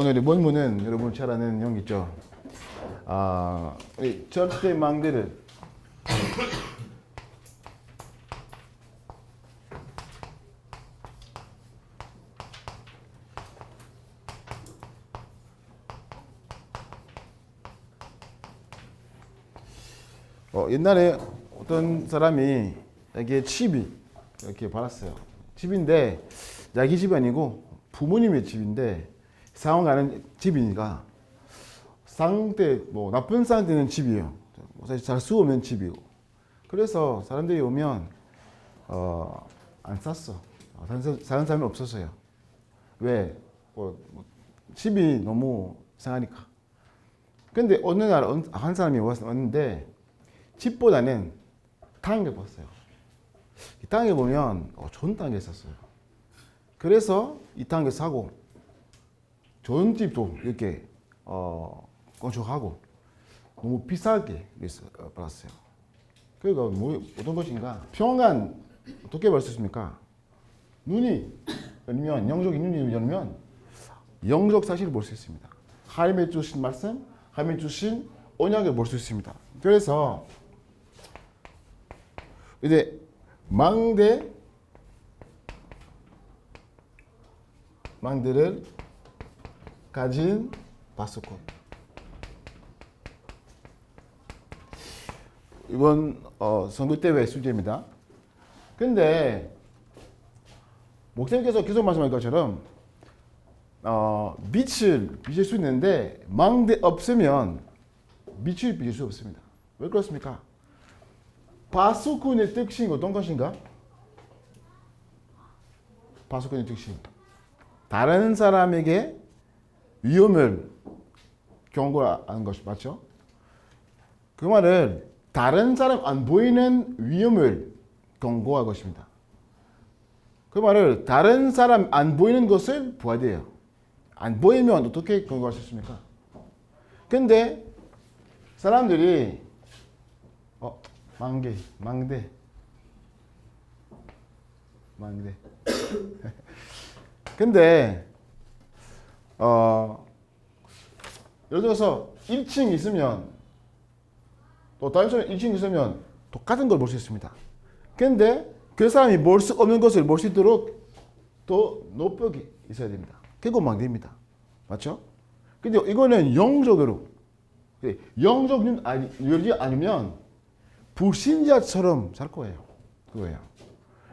오늘의 본문은 여러분 잘 아는 내용 있죠. 이 절대망대를 옛날에 어떤 사람이 이게 칩이 이렇게 받았어요. 집인데 자기 집이 아니고 부모님의 집인데 상황하는 집이니까 상태 뭐 나쁜 상태는 집이에요. 사실 잘 수 없는 집이고. 그래서 사람들이 오면 안 샀어. 사는 사람이 없었어요. 왜? 집이 너무 이상하니까. 근데 어느 날 한 사람이 왔는데 집보다는 땅을 봤어요. 이 땅에 보면 좋은 땅이 있었어요. 그래서 이 땅을 사고 좋은 집도 이렇게 건축하고 너무 비싸게 받았어요. 그러니까 뭐 어떤 것인가? 평안 어떻게 볼 수 있습니까? 눈이 열면 영적인 눈이 열면 영적 사실을 볼 수 있습니다. 하나님의 주신 말씀, 하나님의 주신 언약을 볼 수 있습니다. 그래서 이제 망대를 가진 바스콘. 이번 선교 때의 수제입니다. 근데 목사님께서 계속 말씀하신 것처럼 빛을 비칠 수 있는데 망대 없으면 빛을 비칠 수 없습니다. 왜 그렇습니까? 바스콘의 특징이 어떤 것인가? 바스콘의 특징. 다른 사람에게 위험을 경고하는 것이 맞죠? 그 말은 다른 사람 안 보이는 위험을 경고할 것입니다. 그 말을 다른 사람 안 보이는 것을 봐야 돼요. 안 보이면 어떻게 경고할 수 있습니까? 근데 사람들이 망대. 근데 예를 들어서 1층 있으면 또 다른 사람 1층 있으면 똑같은 걸 볼 수 있습니다. 근데 그 사람이 볼 수 없는 것을 볼 수 있도록 더 높이 있어야 됩니다. 그거 망대입니다. 맞죠? 근데 이거는 영적으로 영적 눈 열지 않으면 불신자처럼 살 거예요. 그거예요.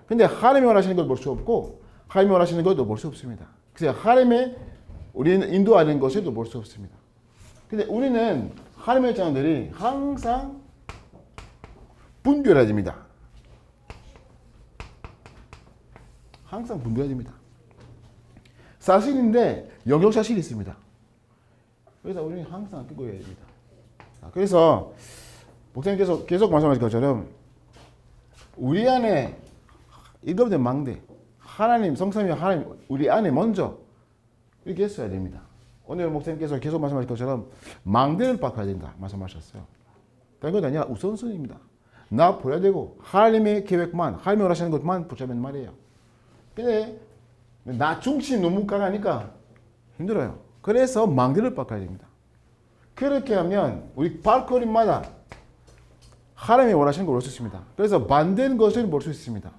근데 하나님이 원하시는 걸 볼 수 없고 하나님이 원하시는 것도 볼 수 없습니다. 그래서 하나님의 우리는 인도하는 것을 볼 수 없습니다. 근데 우리는 하나님의 자녀들이 항상 분별해야 됩니다. 항상 분별해야 됩니다. 사실인데 영역 사실이 있습니다. 그래서 우리는 항상 그거 해야 됩니다. 그래서 목사님께서 계속 말씀하신 것처럼 우리 안에 일곱된 망대, 하나님, 성삼위 하나님 우리 안에 먼저 이렇게 했어야 됩니다. 오늘 목사님께서 계속 말씀하신 것처럼 망대를 바꿔야 된다 말씀하셨어요. 다른 건 아니라 우선순위입니다. 나 보여야 되고 하나님의 계획만, 하나님이 원하시는 것만 붙잡는 말이에요. 근데 나 중심 너무 강하니까 힘들어요. 그래서 망대를 바꿔야 됩니다. 그렇게 하면 우리 발걸음마다 하나님이 원하시는 걸 볼 수 있습니다. 그래서 반대는 것을 볼 수 있습니다.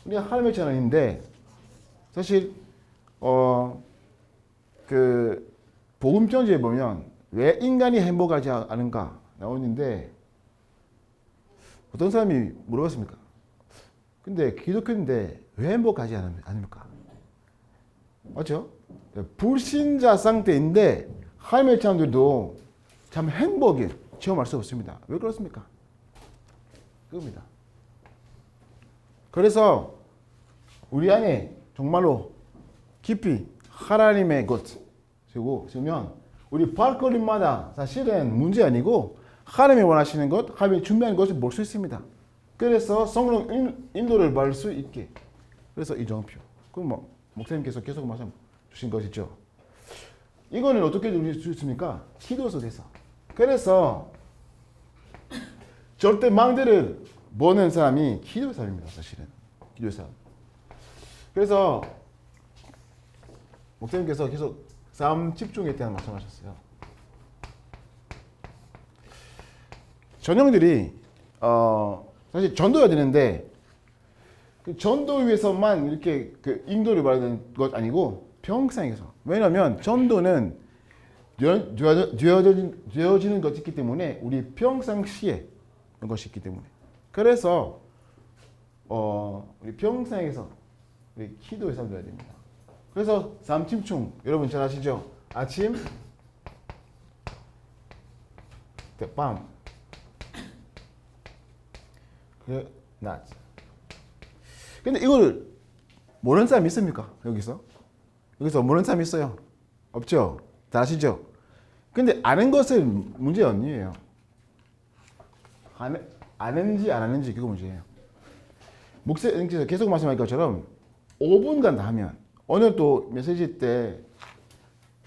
우리가 하나님의 자녀인데 사실 그 복음 편지에 보면 왜 인간이 행복하지 않은가 나오는데 어떤 사람이 물어봤습니까? 근데 기독교인데 왜 행복하지 않습니까? 맞죠? 불신자 상태인데 하나님의 자녀들도 참 행복을 체험할 수 없습니다. 왜 그렇습니까? 그겁니다. 그래서 우리 안에 정말로 깊이 하나님의 것 그리고 쓰면 우리 발걸음마다 사실은 문제 아니고 하나님이 원하시는 것, 하나님이 준비한 것을 볼 수 있습니다. 그래서 성령 인도를 받을 수 있게. 그래서 이 정표. 그럼 뭐 목사님께서 계속 말씀 주신 것이죠. 이거는 어떻게 누릴 수 있습니까? 기도에서 돼서. 그래서 절대 망대를 보는 사람이 기도의 사람입니다. 사실은 기도의 사람. 그래서 목사님께서 계속 삶 집중에 대한 말씀하셨어요. 전형들이 사실 전도해야 되는데 그 전도 위해서만 이렇게 그 인도를 받는 것 아니고 평생에서. 왜냐하면 전도는 되어지는 것이 있기 때문에 우리 평상시에 그런 것이 있기 때문에. 그래서 우리 평생에서 우리 기도에 삼둬야 됩니다. 그래서 삶 집중 여러분 잘 아시죠? 아침, 밤, 그 낮. 근데 이걸 모르는 사람 있습니까? 여기서 모르는 사람 있어요? 없죠? 다 아시죠? 근데 아는 것은 문제 아니에요. 아는지 안 아는지 그거 문제예요. 목사님께서 계속 말씀하신 것처럼 5분간 다 하면 오늘 또 메시지 때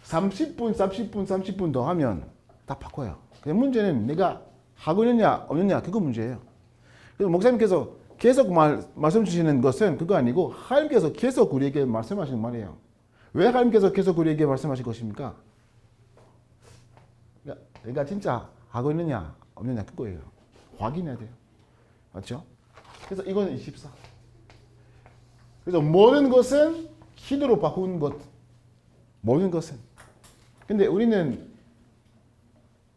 30분 더 하면 다 바꿔요. 그냥 문제는 내가 하고 있느냐 없느냐 그거 문제예요. 그래서 목사님께서 계속 말씀 주시는 것은 그거 아니고 하나님께서 계속 우리에게 말씀하시는 말이에요. 왜 하나님께서 계속 우리에게 말씀하실 것입니까? 내가 진짜 하고 있느냐 없느냐 그거예요. 확인해야 돼요. 맞죠? 그래서 이거는 24. 그래서 모든 것은 기도로 바꾸는 것. 모든 것은. 근데 우리는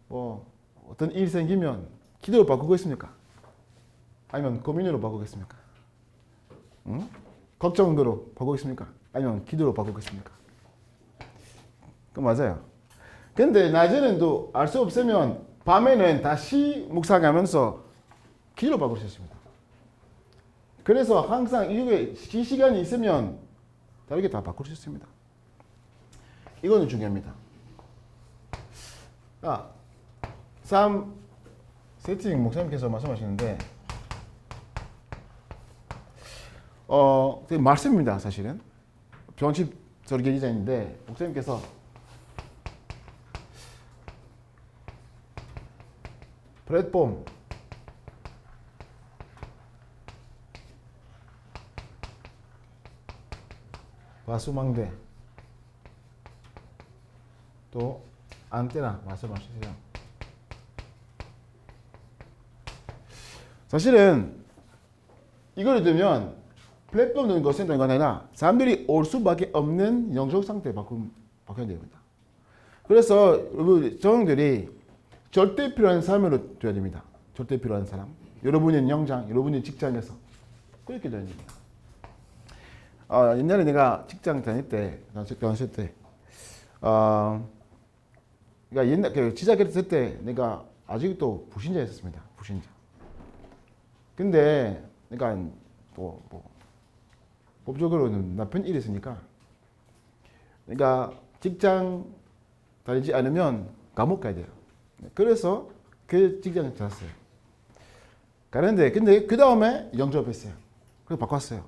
뭐 어떤 일이 생기면 기도로 바꾸고 있습니까? 아니면 고민으로 바꾸고 있습니까? 응? 걱정으로 바꾸고 있습니까? 아니면 기도로 바꾸고 있습니까? 그 맞아요. 근데 낮에는 또 알 수 없으면 밤에는 다시 묵상하면서 기도로 바꿀 수 있습니다. 그래서 항상 이게 시간이 있으면 다르게 다 바꿀 수 있습니다. 이거는 중요합니다. 삶 세팅 목사님께서 말씀하시는데 말씀입니다. 사실은 병집 설계 디자인인데 목사님께서 플랫폼 와수망대 또 안테나 말씀하시세요. 사실은 이걸 들면 플랫폼 넣는 것은 다른 건 아니라 사람들이 올 수밖에 없는 영적 상태에 바꿔야 됩니다. 그래서 여러분 저형들이 절대 필요한 삶으로 돼야 됩니다. 절대 필요한 사람. 여러분의 영장, 여러분의 직장에서 그렇게 돼야 됩니다. 옛날에 내가 직장 다닐 때, 그러니까 옛날 시작했을 때 내가 아직도 불신자였습니다. 불신자. 근데 그러니까 뭐 법적으로는 나쁜 일이 있으니까, 그러니까 직장 다니지 않으면 감옥 가야 돼요. 그래서 그 직장에 들어갔어요. 가는데 근데 그 다음에 영접했어요. 그래서 바꿨어요.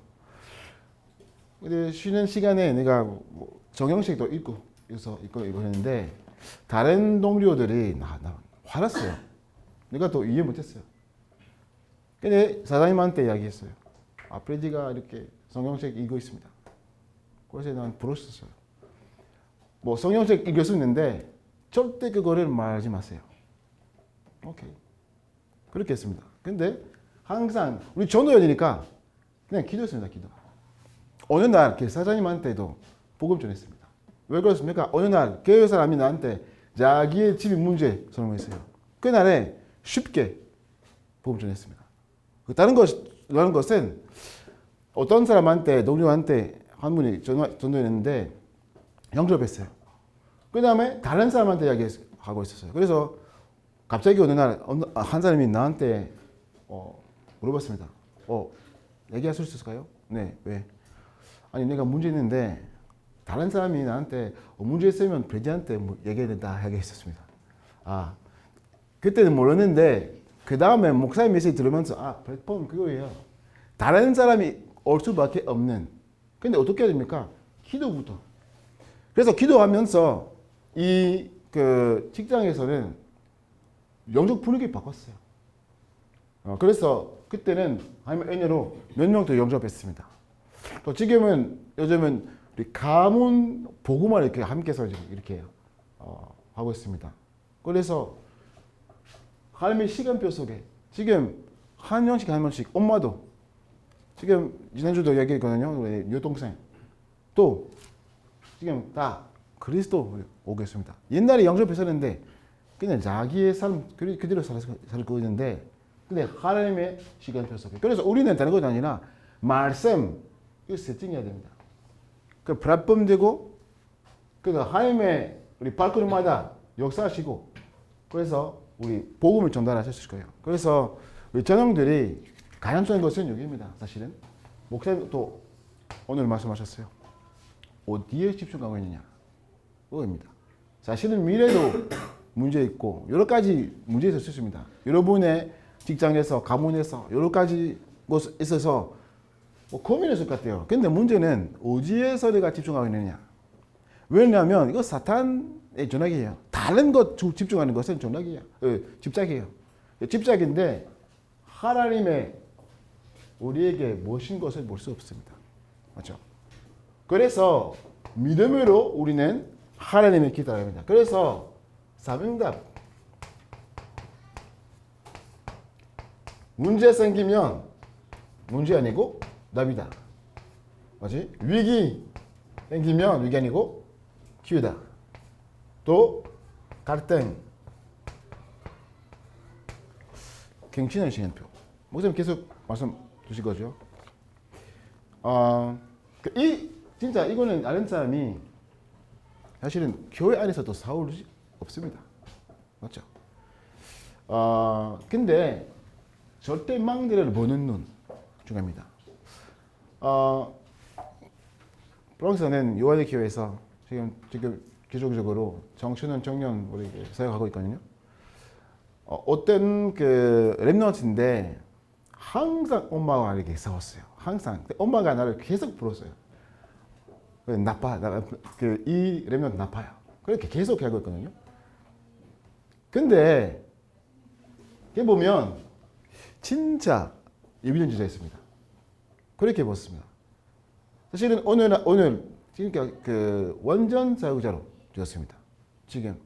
근데 쉬는 시간에 내가 정형식도 읽고 했는데 다른 동료들이 나 화났어요. 내가 또 이해 못했어요. 근데 사장님한테 이야기했어요. 프레디가 이렇게 성경책 읽고 있습니다. 그래서 난 부러웠어요. 뭐 성경책 읽을 수 있는데 절대 그거를 말하지 마세요. 오케이. 그렇게 했습니다. 근데 항상 우리 전도해야 되니까 그냥 기도했습니다. 기도. 어느 날 그 사장님한테도 복음 전했습니다. 왜 그렇습니까? 어느 날 교회 사람이 나한테 자기의 집이 문제 설명했어요. 그날에 쉽게 복음 전했습니다. 다른 것은 어떤 사람한테 동료한테 한 분이 전도했는데 영접했어요. 그 다음에 다른 사람한테 이야기하고 있었어요. 그래서 갑자기 어느 날 한 사람이 나한테 물어봤습니다. 얘기할 수 있을까요? 네. 왜? 아니 내가 문제 있는데 다른 사람이 나한테 문제 있으면 브레디한테 얘기해야 된다 얘기했었습니다. 그때는 몰랐는데 그 다음에 목사님 메시지 들으면서 플랫폼 그거예요. 다른 사람이 올 수밖에 없는. 근데 어떻게 해야 됩니까? 기도부터. 그래서 기도하면서 이 그 직장에서는 영적 분위기 바꿨어요. 그래서 그때는 하나님의 은혜로 몇 명 더 영접했습니다. 또 지금은 요즘은 우리 가문 복음을 이렇게 함께해서 이렇게 하고 있습니다. 그래서 하나님의 시간표 속에 지금 한 명씩 엄마도 지금 지난주도 얘기했거든요. 우리 여동생 또 지금 다 그리스도 오고 있습니다. 옛날에 영접했었는데 그냥 자기의 삶 그대로 살고 있는데 근데 하나님의 시간표 속에 그래서 우리는 다른 건 아니라 말씀 이거 세팅해야 됩니다. 그 플랫폼되고 그 하나님의 우리 발걸음마다 역사하시고 그래서 우리 복음을 전달하실 거예요. 그래서 우리 전형들이 가능성인 것은 여기입니다. 사실은 목사님도 오늘 말씀하셨어요. 어디에 집중하고 있느냐 그거입니다. 사실은 미래도 문제 있고 여러 가지 문제가 있을 수 있습니다. 여러분의 직장에서 가문에서 여러 가지 곳에 있어서 뭐 고민했을 것 같아요. 근데 문제는 어디에서 내가 집중하고 있느냐. 왜냐하면 이거 사탄의 전략이에요. 다른 것 집중하는 것은 전략이에요. 집착이에요. 집착인데 하나님의 우리에게 모신 것을 볼 수 없습니다. 맞죠? 그래서 믿음으로 우리는 하나님을 기다려야 합니다. 그래서 사명답 문제 생기면 문제 아니고 답이다. 맞지? 위기 생기면 위기 아니고 기회다. 또 갈등 갱신의 시간표. 목사님 계속 말씀 주실 거죠? 진짜 이거는 아는 사람이 사실은 교회 안에서도 싸울 수 없습니다. 맞죠? 근데 절대 망대를 보는 눈 중요합니다. 프랑스는 요한의 교회에서 지금 기초적으로 청소년 청년 우리 사역하고 있거든요. 어떤 그 랩런트인데 항상 엄마와 이렇게 싸웠어요. 항상 엄마가 나를 계속 불었어요. 나빠, 이 랩런트 나빠요. 그렇게 계속 하고 있거든요. 근데 이렇게 보면 진짜 예비전지자였습니다. 그렇게 봤습니다. 사실은 오늘 그러니까 그 완전 자유자로 되었습니다. 지금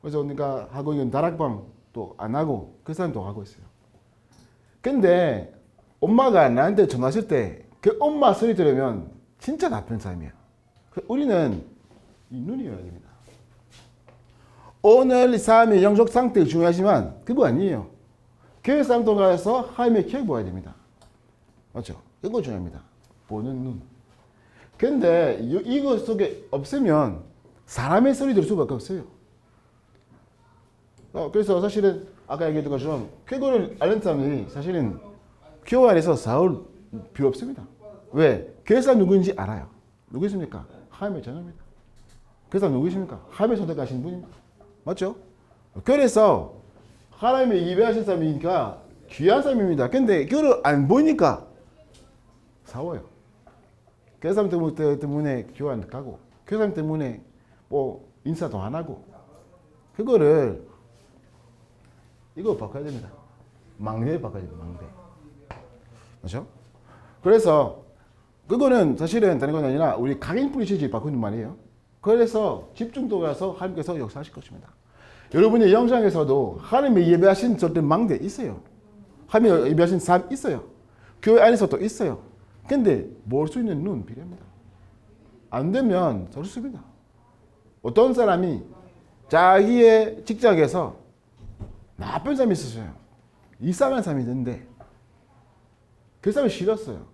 그래서 우리가 하고 있는 다락방도 안 하고 그 사람도 하고 있어요. 근데 엄마가 나한테 전화했을 때 그 엄마 소리 들으면 진짜 나쁜 사람이에요. 우리는 이 눈이어야 됩니다. 오늘 이 사람의 영적 상태 중요하지만 그거 아니에요. 교회 사람들 가서 하나님의 기억 보아야 됩니다. 맞죠? 이거 중요합니다. 보는 눈. 근데 이거 속에 없으면 사람의 소리 들을 수밖에 없어요. 그래서 사실은 아까 얘기했던 것처럼 그거를 아는 사람이 사실은 교회 안에서 싸울 필요 없습니다. 왜? 교회 사람 누구인지 알아요. 누구십니까? 하나님의 자녀입니다. 그 사람 누구십니까? 하나님의 선택하신 분입니다. 맞죠? 그래서 하나님의 예배하신 사람이니까 귀한 사람입니다. 근데 그걸 안 보니까 싸워요. 그 사람 때문에 교회 안 가고 그 사람 때문에 뭐 인사도 안 하고 그거를 이거 바꿔야 됩니다. 망대 바꿔야 됩니다. 망대. 그렇죠? 그래서 그거는 사실은 다른 건 아니라 우리 각인 프리시지 바꾸는 말이에요. 그래서 집중도 가서 하나님께서 역사하실 것입니다. 여러분의 영상에서도 하나님의 예배하신 절대 망대 있어요. 하나님의 예배하신 삶 있어요. 교회 안에서도 있어요. 근데 볼 수 있는 눈 필요합니다. 안 되면 저렇습니다. 어떤 사람이 자기의 직장에서 나쁜 사람이 있었어요. 이상한 사람이 있는데 그 사람이 싫었어요.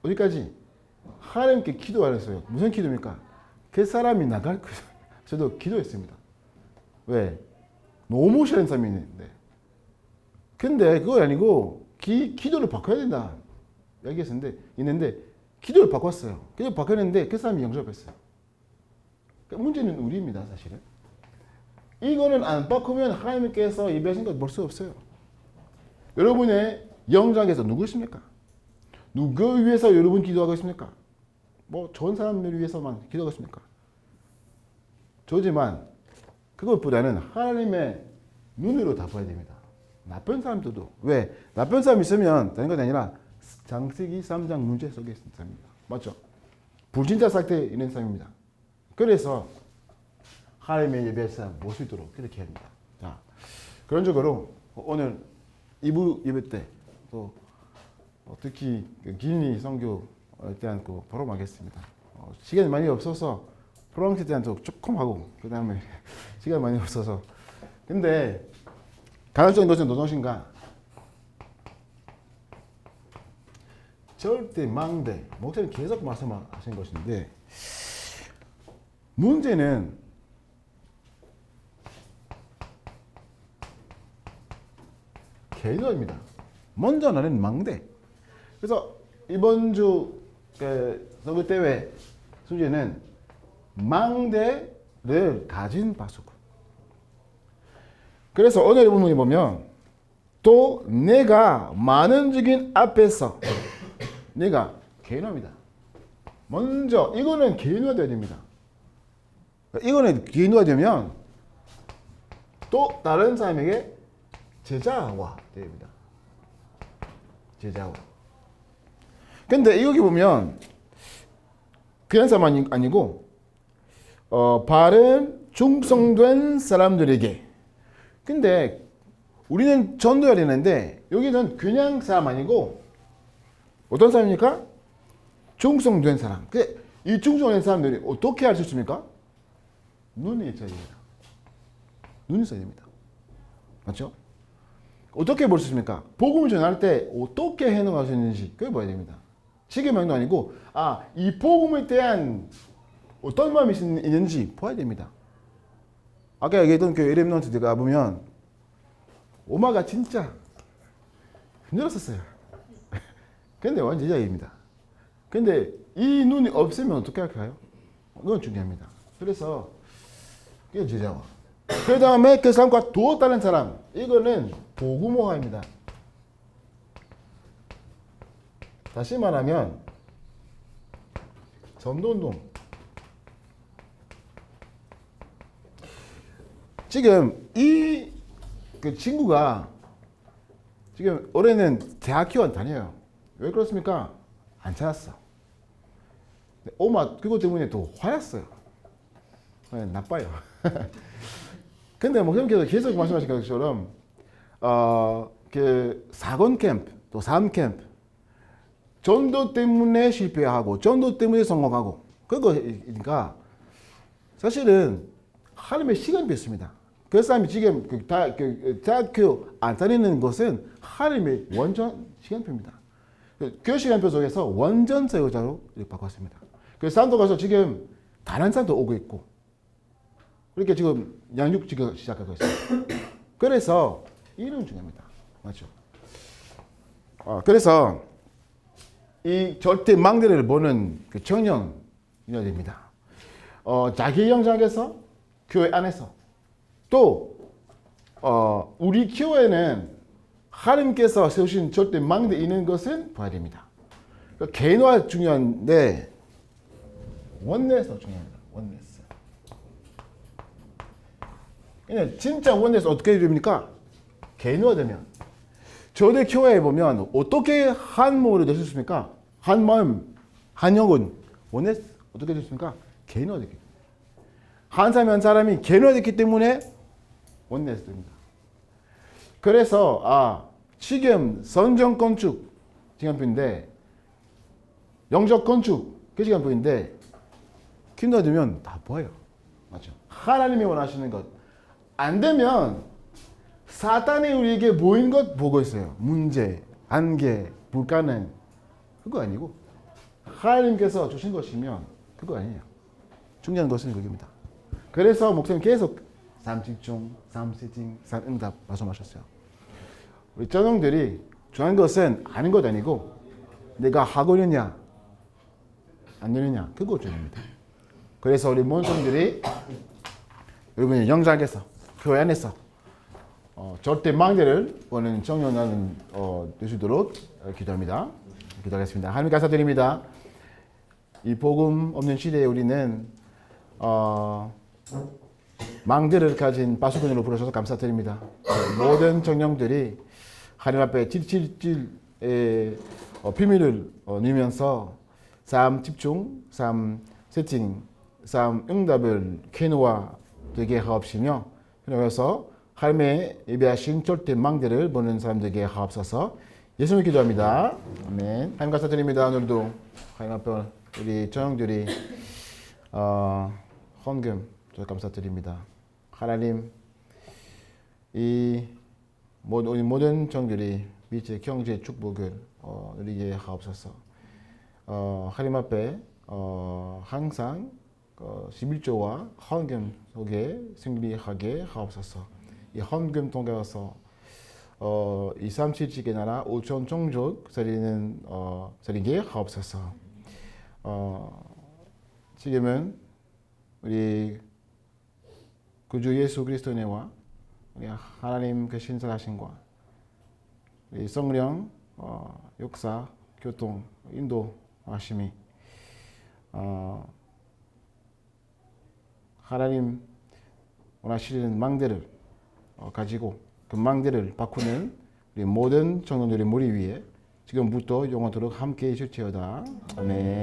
어디까지? 하나님께 기도 안 했어요. 무슨 기도입니까? 그 사람이 나갈 거예요. 저도 기도했습니다. 왜? 너무 싫은 사람이 있는데. 근데 그거 아니고 기도를 바꿔야 된다. 있는데 기도를 바꿨어요. 기도를 바꿨는데 그 사람이 영접했어요. 그러니까 문제는 우리입니다. 사실은. 이거는 안 바꾸면 하나님께서 예배하신 걸 볼 수 없어요. 여러분의 영장에서 누구십니까? 누구 위해서 여러분 기도하고 있습니까? 뭐 좋은 사람들 위해서만 기도하고 있습니까? 저지만 그것보다는 하나님의 눈으로 다 봐야 됩니다. 나쁜 사람들도. 왜? 나쁜 사람 있으면 다른 건 아니라 장세기 3장 문제 속에 있는 사람입니다. 맞죠? 불진짜 상태에 있는 사람입니다. 그래서 하나님의 예배에서 못 수 있도록 그렇게 합니다. 자, 그런 쪽으로 오늘 2부 예배 때 또 특히 기니 선교에 대한 그 보러하겠습니다. 시간이 많이 없어서 프랑스에 대한 조금 하고 그 다음에 시간이 많이 없어서 근데 가능적인 것은 무엇인가? 절대 망대 목사님 계속 말씀하신 것인데 문제는 개인화입니다. 먼저 나는 망대. 그래서 이번 주 선거 대회 주제는 망대를 가진 바수구. 그래서 오늘 본문에 보면 또 내가 많은 증인 앞에서 내가 개인화입니다. 먼저 이거는 개인화되어야 됩니다. 이거는 개인화되면 또 다른 사람에게 제자화 됩니다. 제자화. 근데 여기 보면 그런 사람이 아니고 바른 충성된 사람들에게. 근데 우리는 전도해야 되는데 여기는 그냥 사람 아니고 어떤 사람입니까? 충성된 사람. 이 충성된 사람들이 어떻게 할 수 있습니까? 눈이 있어야 됩니다. 눈이 있어야 됩니다. 맞죠? 어떻게 볼 수 있습니까? 복음을 전할 때 어떻게 행동할 수 있는지 그걸 봐야 됩니다. 지금 행동 아니고 이 복음에 대한 어떤 마음이 있는지 봐야 됩니다. 아까 얘기했던 그 에렘넌트가 보면 오마가 진짜 힘들었었어요. 근데 완전 제자입니다. 근데 이 눈이 없으면 어떻게 할까요? 그건 중요합니다. 그래서 그게 제자화. 그 다음에 그 사람과 또 다른 사람, 이거는 복음화입니다. 다시 말하면 전도운동. 지금 그 친구가 지금 올해는 대학교 안 다녀요. 왜 그렇습니까? 안 찾았어. 오마 그것 때문에 또 화났어요. 나빠요. 근데 목사님께서 계속 말씀하신 것처럼 그 4권 캠프 또 3캠프 전도 때문에 실패하고 전도 때문에 성공하고 그거니까 사실은 하나님의 시간이 있습니다. 그 사람이 지금 대학교 안 다니는 것은 하나님의 원전 시간표입니다. 그 시간표 속에서 원전 사역자로 바꿨습니다. 그 사람도 가서 지금 다른 사람도 오고 있고 그렇게 지금 양육지가 시작하고 있어요. 그래서 이름 중요합니다. 맞죠? 그래서 이 절대 망대를 보는 그 청년이어야 됩니다. 자기 영장에서 교회 안에서 또 우리 교회는 하나님께서 세우신 절대 망대 있는 것은 봐야 됩니다. 그러니까 개인화 중요한데 원내에서 중요합니다. 원내에서. 그냥 진짜 원내에서 어떻게 됩니까? 개인화되면 저희 교회에 보면 어떻게 한 몸으로 될 수 있습니까? 한 마음, 한 영혼 원내 어떻게 됐습니까? 개인화되기 때문에 한 사람이 한 사람이 개인화됐기 때문에 원내에서 됩니다. 그래서 지금 선정 건축 시간표인데 영적 건축 그 시간표인데 퀸도되면 다 보여요. 맞죠? 하나님이 원하시는 것 안 되면 사탄이 우리에게 보인 것 보고 있어요. 문제, 한계, 불가능 그거 아니고 하나님께서 주신 것이면 그거 아니에요. 중요한 것은 그겁니다. 그래서 목사님 계속 3집중, 3세팅, 3응답 말씀하셨어요. 우리 전형들이 중요한 것은 아는 것 아니고 내가 하고 있느냐 안 되느냐 그거 중요합니다. 그래서 우리 모성들이 여러분의 영장에서 교회 안에서 절대 망대를 보는 청년은 되시도록 기도합니다. 기도하겠습니다. 하나님 감사드립니다. 이 복음 없는 시대에 우리는 망대를 가진 바수근으로 부르셔서 감사드립니다. 모든 청년들이 하나님 앞에 질질질의 비밀을 누리면서 삶 집중, 삶 세팅, 삶 응답을 쾌노와 되게 하옵시며 그래서 하나님의 예배하신 절대 망대를 보는 사람들에게 하옵소서. 예수님을 기도합니다. 아멘. 하나님 감사드립니다. 오늘도 하나님 앞에 우리 정영들이 헌금 저 감사드립니다. 하나님 이 모든 정들이 미제 경제 축복을 누리게 하옵소서. 하나님 앞에 항상 11조와 헌금 속에 승리하게 하옵소서. 이 헌금 통해서 이 삼칠지계 나라 5천 종족 살리게 하옵소서. 지금은 우리 구주 예수 그리스도의 은혜와 우리 하나님 그 신실하심과 우리 성령 역사 교통 인도하심이 하나님 원하시는 망대를 가지고 그 망대를 바꾸는 우리 모든 청년들의 머리 위에 지금부터 영원토록 함께 해주시오다. 아멘.